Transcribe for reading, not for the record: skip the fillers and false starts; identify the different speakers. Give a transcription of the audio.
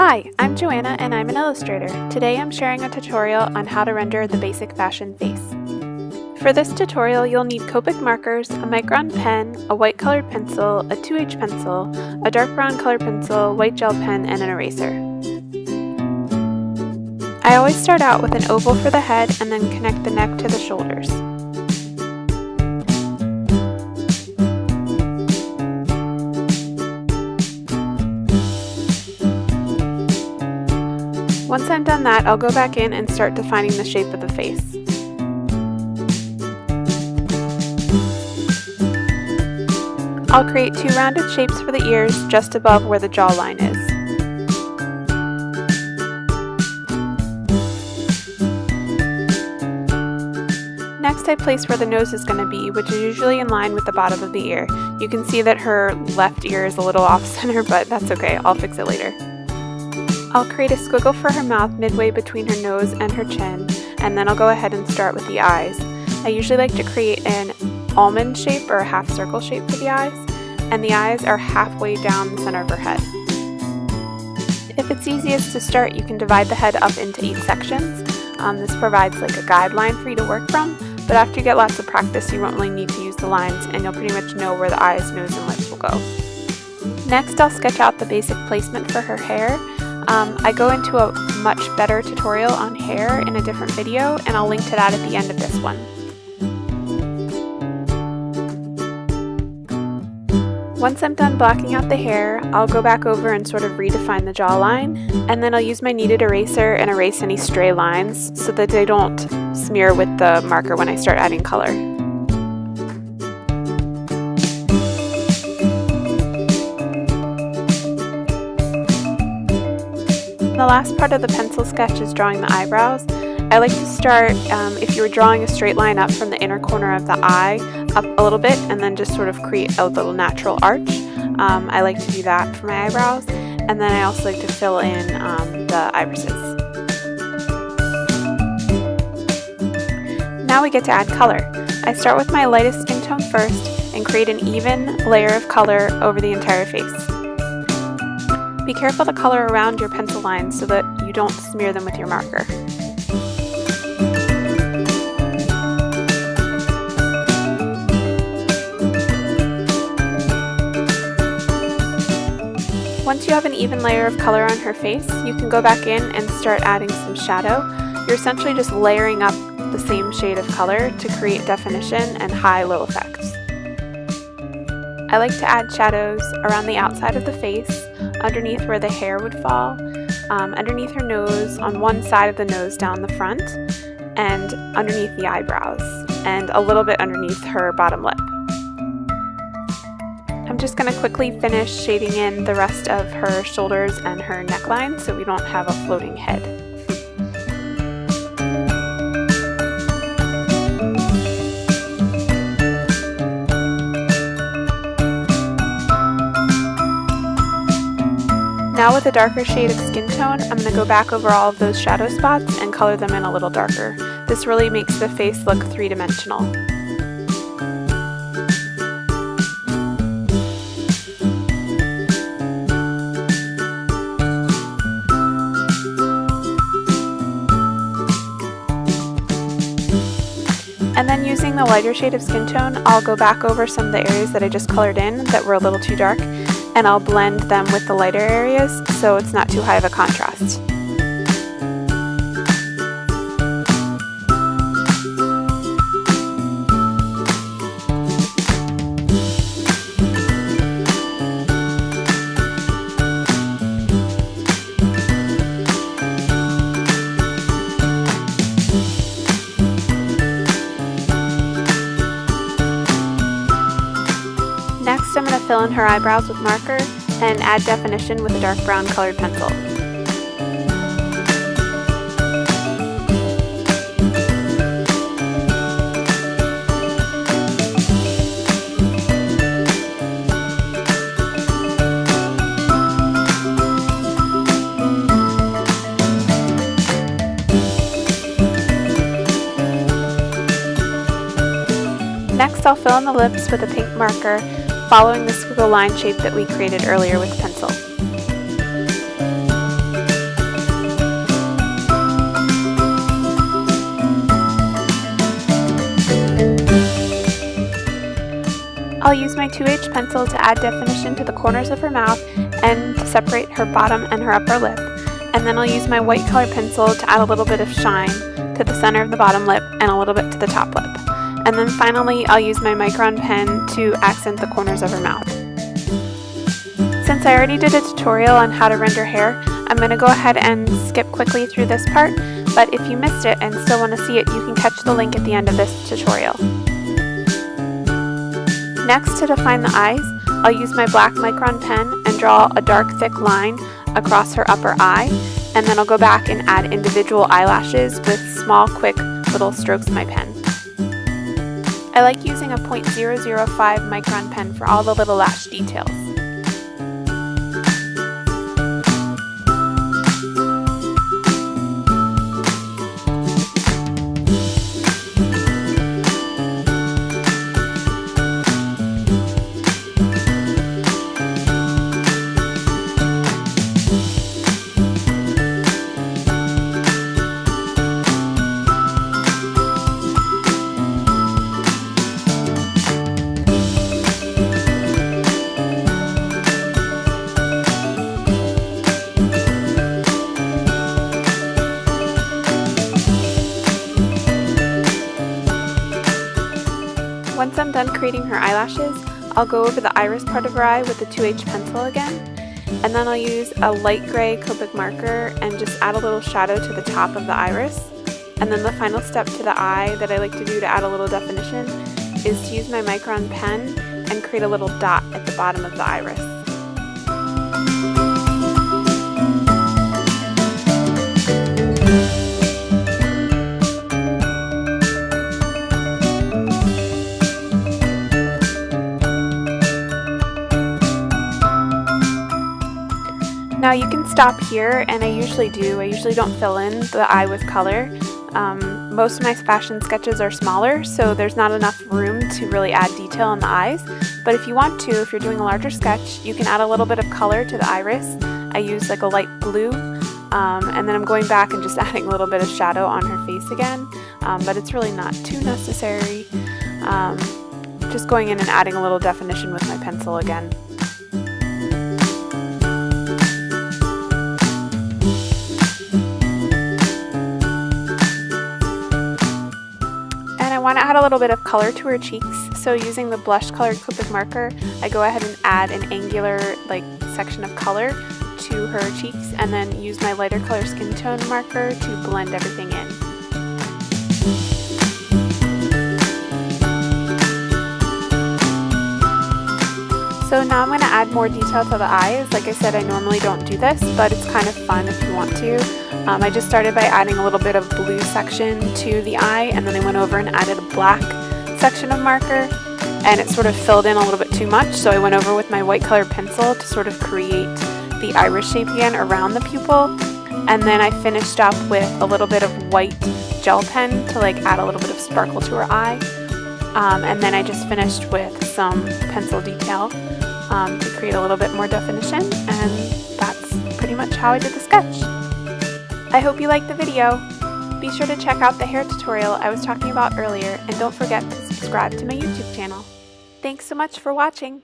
Speaker 1: Hi, I'm Joanna and I'm an illustrator. Today I'm sharing a tutorial on how to render the basic fashion face. For this tutorial you'll need Copic markers, a micron pen, a white colored pencil, a 2H pencil, a dark brown colored pencil, white gel pen, and an eraser. I always start out with an oval for the head and then connect the neck to the shoulders. Once I'm done that, I'll go back in and start defining the shape of the face. I'll create two rounded shapes for the ears just above where the jawline is. Next I place where the nose is going to be, which is usually in line with the bottom of the ear. You can see that her left ear is a little off center, but that's okay, I'll fix it later. I'll create a squiggle for her mouth midway between her nose and her chin, and then I'll go ahead and start with the eyes. I usually like to create an almond shape or a half circle shape for the eyes, and the eyes are halfway down the center of her head. If it's easiest to start, you can divide the head up into 8 sections. This provides like a guideline for you to work from, but after you get lots of practice you won't really need to use the lines and you'll pretty much know where the eyes, nose, and lips will go. Next I'll sketch out the basic placement for her hair. I go into a much better tutorial on hair in a different video, and I'll link to that at the end of this one. Once I'm done blocking out the hair, I'll go back over and sort of redefine the jawline, and then I'll use my kneaded eraser and erase any stray lines so that they don't smear with the marker when I start adding color. The last part of the pencil sketch is drawing the eyebrows. I like to start, if you were drawing a straight line up from the inner corner of the eye, up a little bit, and then just sort of create a little natural arch. I like to do that for my eyebrows, and then I also like to fill in the irises. Now we get to add color. I start with my lightest skin tone first and create an even layer of color over the entire face. Be careful to color around your pencil lines so that you don't smear them with your marker. Once you have an even layer of color on her face, you can go back in and start adding some shadow. You're essentially just layering up the same shade of color to create definition and high-low effects. I like to add shadows around the outside of the face, underneath where the hair would fall, underneath her nose, on one side of the nose down the front, and underneath the eyebrows, and a little bit underneath her bottom lip. I'm just going to quickly finish shading in the rest of her shoulders and her neckline so we don't have a floating head. Now with a darker shade of skin tone, I'm going to go back over all of those shadow spots and color them in a little darker. This really makes the face look three-dimensional. And then using the lighter shade of skin tone, I'll go back over some of the areas that I just colored in that were a little too dark, and I'll blend them with the lighter areas so it's not too high of a contrast. Next, I'm going to fill in her eyebrows with marker and add definition with a dark brown colored pencil. Next, I'll fill in the lips with a pink marker, following the squiggle line shape that we created earlier with pencil. I'll use my 2H pencil to add definition to the corners of her mouth and to separate her bottom and her upper lip. And then I'll use my white color pencil to add a little bit of shine to the center of the bottom lip and a little bit to the top lip. And then finally, I'll use my micron pen to accent the corners of her mouth. Since I already did a tutorial on how to render hair, I'm going to go ahead and skip quickly through this part, but if you missed it and still want to see it, you can catch the link at the end of this tutorial. Next, to define the eyes, I'll use my black micron pen and draw a dark thick line across her upper eye, and then I'll go back and add individual eyelashes with small, quick little strokes of my pen. I like using a .005 micron pen for all the little lash details. Once I'm done creating her eyelashes, I'll go over the iris part of her eye with the 2H pencil again, and then I'll use a light gray Copic marker and just add a little shadow to the top of the iris. And then the final step to the eye that I like to do to add a little definition is to use my micron pen and create a little dot at the bottom of the iris. Now you can stop here, and I usually do. I usually don't fill in the eye with color. Most of my fashion sketches are smaller, so there's not enough room to really add detail in the eyes. But if you want to, if you're doing a larger sketch, you can add a little bit of color to the iris. I use like a light blue, and then I'm going back and just adding a little bit of shadow on her face again, but it's really not too necessary. Just going in and adding a little definition with my pencil again. I want to add a little bit of color to her cheeks, so using the blush colored Copic marker, I go ahead and add an angular section of color to her cheeks, and then use my lighter color skin tone marker to blend everything in. So now I'm going to add more detail to the eyes. Like I said, I normally don't do this, but it's kind of fun if you want to. I just started by adding a little bit of blue section to the eye, and then I went over and added a black section of marker, and it sort of filled in a little bit too much, so I went over with my white colored pencil to sort of create the iris shape again around the pupil, and then I finished up with a little bit of white gel pen to add a little bit of sparkle to her eye, and then I just finished with some pencil detail to create a little bit more definition, and that's pretty much how I did the sketch. I hope you liked the video. Be sure to check out the hair tutorial I was talking about earlier, and don't forget to subscribe to my YouTube channel. Thanks so much for watching.